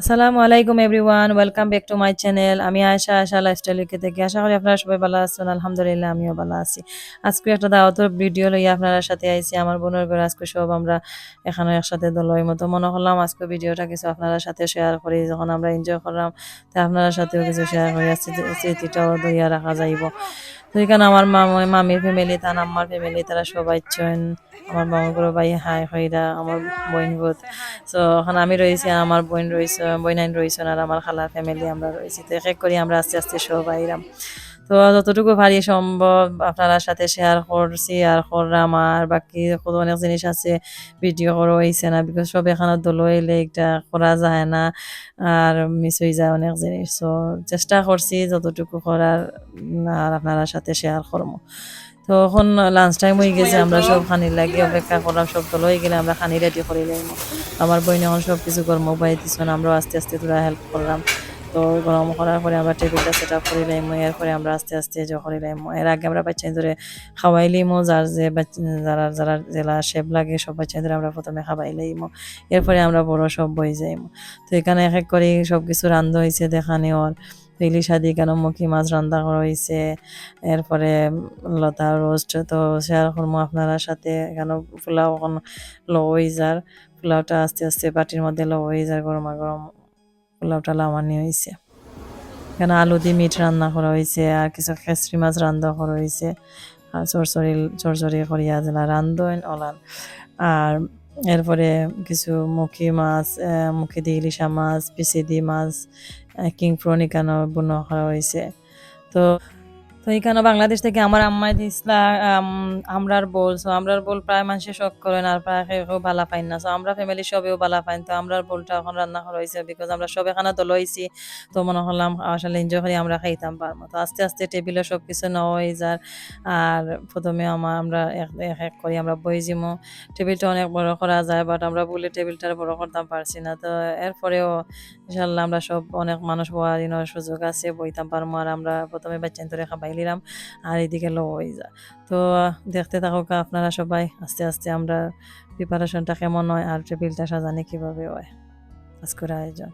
আসসালামু আলাইকুম everyone, welcome back to my channel. আমি আয়শা লাইফস্টাইল লিখে থেকে আশা করি আপনারা সবাই ভালো আছেন। আলহামদুলিল্লাহ আমিও ভালো আছি। আজকে একটা দাওয়াতের ভিডিও লইয়া আপনারা সাথে আইছি। আমার বোনের ঘরে আজকে সব আমরা এখানে একসাথে দলই মতো মনে করলাম আজকে ভিডিওটা কিছু আপনারা সাথে শেয়ার করি। যখন আমরা এনজয় করলাম তা আপনারা সাথেও কিছু শেয়ার করি, স্মৃতিটাও দইয়া রাখা যাইব। তো এখানে আমার মামির ফ্যামিলি, তার আম্মার ফ্যামিলি, তারা সবাই চয়েন আমার মামার বড় ভাই হাই হইরা আমার বোন বোধ। তো ওখানে আমি রয়েছি, আমার বোন রয়েছে, বইনাইন রয়েছেন, আর আমার খালার ফ্যামিলি আমরা রয়েছি। তো এক এক করে আমরা আস্তে আস্তে সবাই আইরাম। তো যতটুকু পারি সম্ভব আপনার সাথে শেয়ার করছি আর করলাম। আর বাকি কত অনেক জিনিস আছে ভিডিও করা হয়েছে না, বিকজ সব এখানে দল হইলে এটা করা যায় না আর মিস হয়ে যায় অনেক জিনিস। তো চেষ্টা করছি যতটুকু করার, আর আপনারা সাথে শেয়ার করবো। তো এখন লাঞ্চ টাইম হয়ে গেছে, আমরা সব খানির লাগে অপেক্ষা করলাম। সব দল হয়ে গেলে আমরা খানি রেডি করে লাইম। আমার বইনে এখন সব কিছু গরম বাই দিচ্ছেন, আমরাও আস্তে আস্তে তোরা হেল্প করলাম। তো গরম করার পরে আমরা টেবিলটা সেট আপ করে লাইম, এরপরে আমরা আস্তে আস্তে করে লাইম। এর আগে আমরা বাচ্চা ধরে খাওয়াই লিমো, যার যে যারা যারা জেলা শেপ লাগে সব বাচ্চা ধরে আমরা প্রথমে খাওয়াই লাইমো, এরপরে আমরা বড় সব বই যাইমো। তো এখানে এক এক করে সব কিছু রান্ধা হয়েছে দেখানি ওর। ইলিশ আদি কেন মুখী মাছ রান্না করা হয়েছে, এরপরে লতা রোস্ট তো শেয়ার করবো আপনারা সাথে। এখানে পোলাও এখন লো হয়ে যার, পোলাওটা আস্তে আস্তে বাটির মধ্যে লো হয়ে যায়, গরমা গরম পোলাওটা লামানি হয়েছে। এখানে আলু দিয়ে মিট রান্না করা হয়েছে, আর কিছু খেসরি মাছ রান্না করা হয়েছে, আর চরচরি করিয়া যেন রান্ধন ওলান। আর এরপরে কিছু মুখী মাছ, মুখী দিয়ে ইলিশা মাছ, পিসি দিয়ে মাছ, কিং প্রন এখানে বুনো করা হয়েছে। তো তো এখানে বাংলাদেশ থেকে আমার আম্মাই দিছিলা আমরার বোল। সো আমরার বোল প্রায় মানুষে শখ করেন, আর প্রায় কেউ বালা পাইন না। সো আমরা ফ্যামিলি সবেও বালা পাইন। তো আমরার বোলটা এখন রান্না করা হয়েছে, বিকজ আমরা সব এখানে দল হয়েছি। তো মনে করলাম আসলে এনজয় করে আমরা খাইতাম পারবো। তো আস্তে আস্তে টেবিলে সব কিছু নেওয়া হয়ে যার। আর প্রথমে আমরা এক এক এক করে আমরা বই জিমো। টেবিলটা অনেক বড় করা যায়, বাট আমরা বলে টেবিলটা বড় করতাম পারছি না। তো এরপরেও ইনশাল্লাহ আমরা সব অনেক মানুষ হওয়ার সুযোগ আছে, বইতাম পারবো। আর আমরা প্রথমে বাচ্চান ধরে খাবাই নিলাম, আর এদিকে লো হয়ে যা। তো দেখতে থাকুক আপনারা সবাই আস্তে আস্তে আমরা প্রিপারেশনটা কেমন হয় আর টেবিলটা সাজানি কিভাবে হয় আজকের আয়োজন।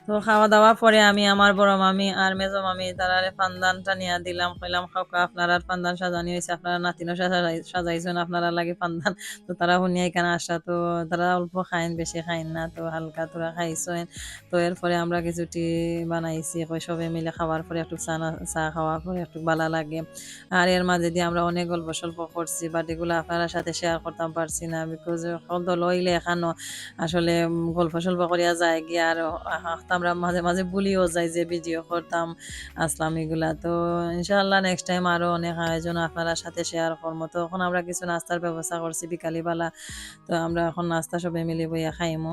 তো খাওয়া দাওয়া পরে আমি আমার বড় মামি আর মেজো মামি তারা পান্দানটা নিয়ে দিলাম, কইলাম খাওকা আপনারা পান্দান সাজানি হয়েছে, আপনারা নাতিনও সাজাইছেন আপনারা লাগে পান্দান। তো তারা শুনিয়া এখানে আসা, তো তারা অল্প খাইন, বেশি খাইন না, তো হালকা তোরা খাইছেন। তো এরপরে আমরা কিছু টি বানাইছি, কই সবে মিলে খাওয়ার পরে একটু চা খাওয়ার পরে একটু ভালো লাগে। আর এর মাঝে দিয়ে আমরা অনেক গল্প সল্প করছি, বাট এগুলো আপনার সাথে শেয়ার করতাম পারছি না, বিকজ কত লইলে এখানো আসলে গল্প সল্প করিয়া যায় গিয়ে আর আমরা মাঝে মাঝে ভুলিও যাই যে ভিডিও করতাম আসলাম এগুলা। তো ইনশাআল্লাহ নেক্সট টাইম আরো অনেক আয়োজন আপনারা সাথে শেয়ার করবো। তো এখন আমরা কিছু নাস্তার ব্যবস্থা করছি বিকালবেলা। তো আমরা এখন নাস্তা সবাই মিলে বইয়া খাইমু।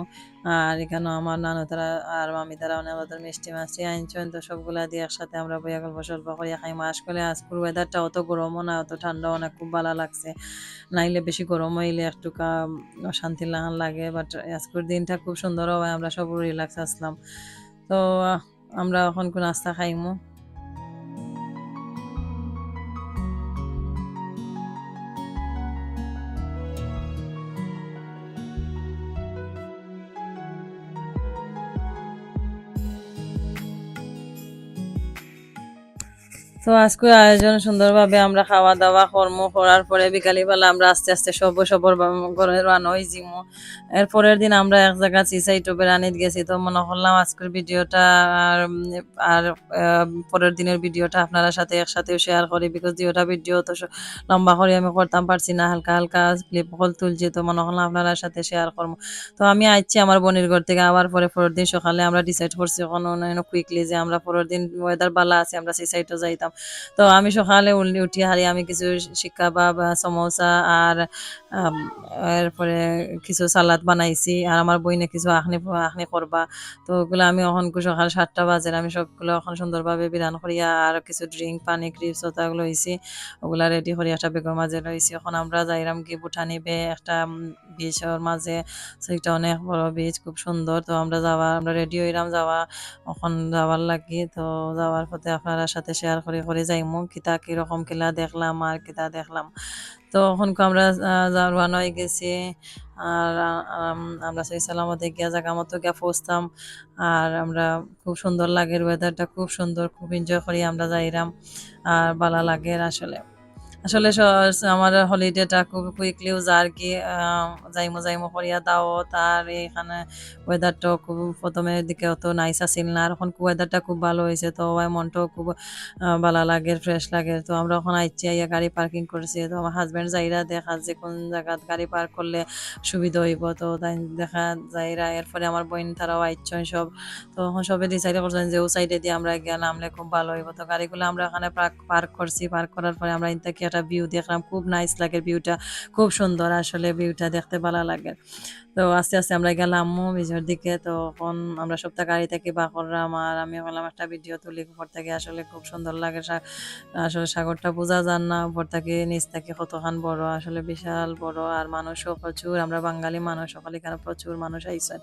আর এখানে আমার নানু তারা আর মামি তারা অনেক ওদের মিষ্টি মাছটি আনছেন, তো সবগুলা দিয়ে একসাথে আমরা বইয়া গল্প সল্প করিয়া খাইমু। আসলে আজকের ওয়েদারটা অত গরমও না অত ঠান্ডাও না, খুব ভালো লাগছে। নাইলে বেশি গরম হইলে একটু অশান্তি লাগান লাগে, বাট আজকের দিনটা খুব সুন্দর হয়, আমরা সব রিল্যাক্স আসলাম। তো আমরা এখন নাস্তা খাইমু। তো আজকে আয়োজন সুন্দরভাবে আমরা খাওয়া দাওয়া কর্ম করার পরে বিকালবেলা আমরা আস্তে আস্তে সবর ঘরে রান্না হয়ে যাবো। এর পরের দিন আমরা এক জায়গা সিসাইটো বেড়ানিত গেছি। তো মনে করলাম আজকের ভিডিওটা আর আর পরের দিনের ভিডিওটা আপনারা সাথে একসাথে শেয়ার করি, বিকজ দুইটা ভিডিও তো লম্বা করে আমি করতাম পারছি না, হালকা হালকা ক্লিপ হল তুলছি। তো মনে করলাম আপনারা সাথে শেয়ার করবো। তো আমি আইছি আমার বোনের ঘর থেকে, আবার পরের দিন সকালে আমরা ডিসাইড করছি কোনো কুইকলি যে আমরা পরের দিন ওয়েদার ভালো আছে আমরা সিসাইটো যাইতাম। তো আমি সকালে উঠি হারি আমি কিছু শিক কাবাব, সমোসা আর আম, এরপরে কিছু সালাদ বানাইছি। আর আমার বইনে কিছু আখনি আখনি করবা। তো ওগুলো আমি এখন সকাল 7টা বাজে আমি সবগুলো এখন সুন্দরভাবে বিরান করিয়া আর কিছু ড্রিঙ্ক পানি ক্রিপস ওগুলো হয়েছি, ওগুলা রেডি করি একটা বেগের মাঝে রয়েছি। এখন আমরা যাইরাম কি বুটানি বে একটা বিচের মাঝে। সেটা অনেক বড় বিচ, খুব সুন্দর। তো আমরা রেডি হইলাম যাওয়া, এখন যাওয়ার লাগি। তো যাওয়ার পথে আপনারা সাথে শেয়ার করে যাইমু কিতা কিরকম কিলা দেখলাম আর কিতা দেখলাম। তো এখন আমরা রওনা হয়ে গেছি। আর আমরা সেই সালামতে গিয়া জায়গা মতো গিয়া পৌঁছতাম। আর আমরা খুব সুন্দর লাগে, ওয়েদারটা খুব সুন্দর, খুব এনজয় করি আমরা যাইরাম। আর ভালো লাগে আসলে। আসলে আমার হলিডেটা খুব কুইকলিও যার কি যাইমো করিয়া দাওয়াত। আর এখানে ওয়েদারটাও খুব প্রথমের দিকে অত নাইস আসিল না, আর এখন ওয়েদারটা খুব ভালো হয়েছে। তো মনটাও খুব ভালো লাগে, ফ্রেশ লাগে। তো আমরা এখন আইছি আইয়া গাড়ি পার্কিং করেছি। তো আমার হাজব্যান্ড যাইরা দেখা যে কোন জায়গাত গাড়ি পার্ক করলে সুবিধা হইব, তো তাই দেখা যাইরা। এরপরে আমার বোন তারাও আইছেন সব। তো এখন সবে ডিসাইড করছেন যে ও সাইডে দিয়ে আমরা গিয়ে নামলে খুব ভালো হইব। তো গাড়িগুলো আমরা এখানে পার্ক করছি, পার্ক করার পরে আমরা ইনতাকি একটা ভিউ দেখলাম, খুব নাইস লাগে ভিউটা, খুব সুন্দর আসলে ভিউটা দেখতে ভালো লাগে। তো আস্তে আস্তে আমরা গেলাম বিচের দিকে। তো এখন আমরা সপ্তাহ গাড়ি থেকে বা করলাম, আর আমি বললাম একটা ভিডিও তুলি উপর থেকে, আসলে খুব সুন্দর লাগে। আসলে সাগরটা বোঝা যান না, উপর থেকে নিচ থেকে কতখান বড়, আসলে বিশাল বড়। আর মানুষও প্রচুর, আমরা বাঙালি মানুষ সকলে এখানে প্রচুর মানুষ আইসেন।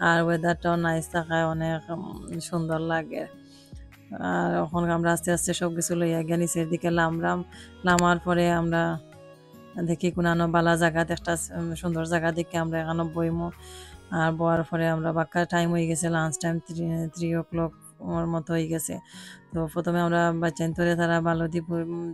আর ওয়েদারটাও নাইস থাকায় অনেক সুন্দর লাগে। আর এখন আমরা আস্তে আস্তে সব কিছু লইয়া গিয়া নিচের দিকে নামার পরে আমরা দেখি কোনো বালা জায়গাতে একটা সুন্দর জায়গা দেখে আমরা এখানে বইমু। আর বওয়ার পরে আমরা বাক্কা টাইম হয়ে গেছে, লাঞ্চ টাইম 3 o'clock ওর মতো হয়ে গেছে। তো প্রথমে আমরা বাচ্চান ধরে তারা বালতি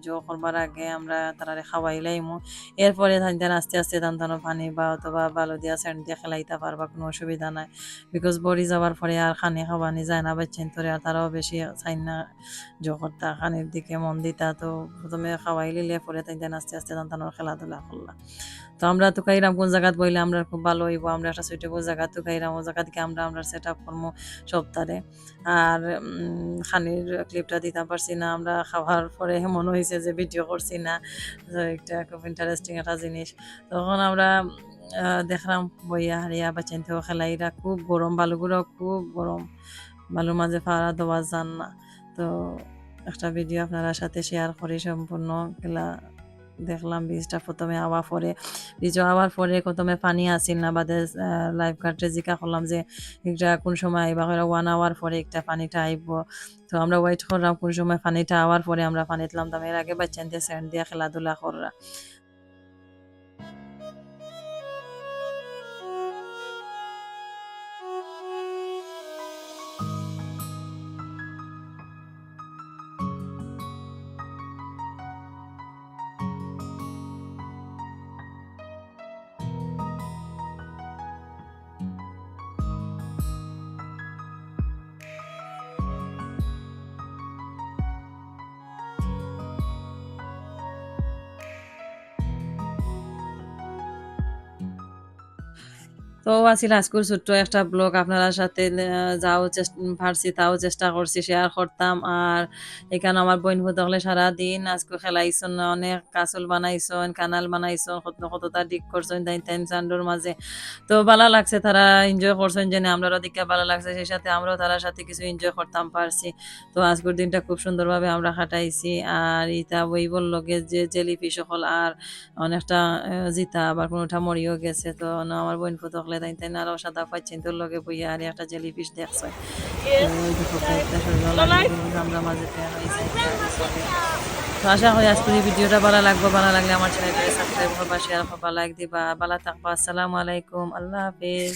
জো করবার আগে আমরা তারা খাওয়াইলাইমু। এরপরে তাদের আস্তে আস্তে তানো পানি বা অথবা বালো দিয়া স্যান্ড দিয়ে খেলাইতে পারবা, কোনো অসুবিধা নাই। বিকজ বড়ি যাওয়ার পরে আর খানি খাওয়ানি যায় না বাচ্চান ধরে, আর তারাও বেশি চাই না জো করতা, খানির দিকে মন দিতা। তো প্রথমে খাওয়াই লিলে পরে তাদের আস্তে আস্তে তানোর খেলাধুলা করলা। তো আমরা তো খাইলাম কোন জায়গাত বইলে আমরা খুব ভালো হইব, আমরা একটা সুইটেবল জায়গা তো খাইলাম, ও জায়গা থেকে আমরা সেট আপ করবো সপ্তাহে। আর খানির ক্লিপটা দিতে পারছি না, আমরা খাওয়ার পরে মনে হয়েছে যে ভিডিও করছি না। তো একটা খুব ইন্টারেস্টিং একটা জিনিস। তখন আমরা দেখলাম বইয়া হারিয়া বা চিন্তাও খেলাইরা খুব গরম, বালুগুলো খুব গরম, বালুর মাঝে পাড়া দেওয়া যান না। তো একটা ভিডিও আপনারা সাথে শেয়ার করি সম্পূর্ণ খেলা দেখলাম। বীজটা প্রথমে বীজ আওয়ার পরে প্রথমে পানি আসিল না, বাদে লাইফ গার্ডে জিজ্ঞা করলাম যে একটা কোন সময় আইবা, 1 hour পরে একটা পানিটা আইব। তো আমরা ওয়েট করলাম কোন সময় পানিটা আওয়ার পরে আমরা পানি দিলাম। এর আগে বাচ্চান দিয়ে স্যান্ড দিয়ে খেলাধুলা কররা। তো আছিল আজকের ছোট্ট একটা ব্লগ আপনার সাথে যাও পারছি তাও চেষ্টা করছি শেয়ার করতাম। আর এখানে আমার বোন হলে সারাদিন আজকে খেলাইছন অনেক কাসল বানাইছন কানাল বানাইছন কত কতটা দিক করছেন তাই টাইম চান্ডোর মাঝে। তো ভালো লাগছে তারা এনজয় করছেন যে আমরাও দিকে ভালো লাগছে সেই সাথে আমরাও তার সাথে কিছু এনজয় করতাম পারছি। তো আজকের দিনটা খুব সুন্দরভাবে আমরা কাটাইছি। আর ইটা ওই বলল যে জেলিফি সকল আর অনেকটা জিতা আবার কোনোটা মরিও গেছে। তো আমার বোন ফুতকলে তাই তাই আরো সাদা পাচ্ছেন তোর লগে বইয়া আর একটা জেলিফিশ দেখছে। তো ওই দেখো একটা শরীর লাগে আমরা মাঝে ফের হয়েছে। তো আশা করি আজকের এই ভিডিওটা ভালো লাগবে, ভালো লাগলে আমার চ্যানেলটাকে সাবস্ক্রাইব করবা, শেয়ার করবা, লাইক দিবা। ভালো থাকবা। আসসালামু আলাইকুম, আল্লাহ হাফেজ।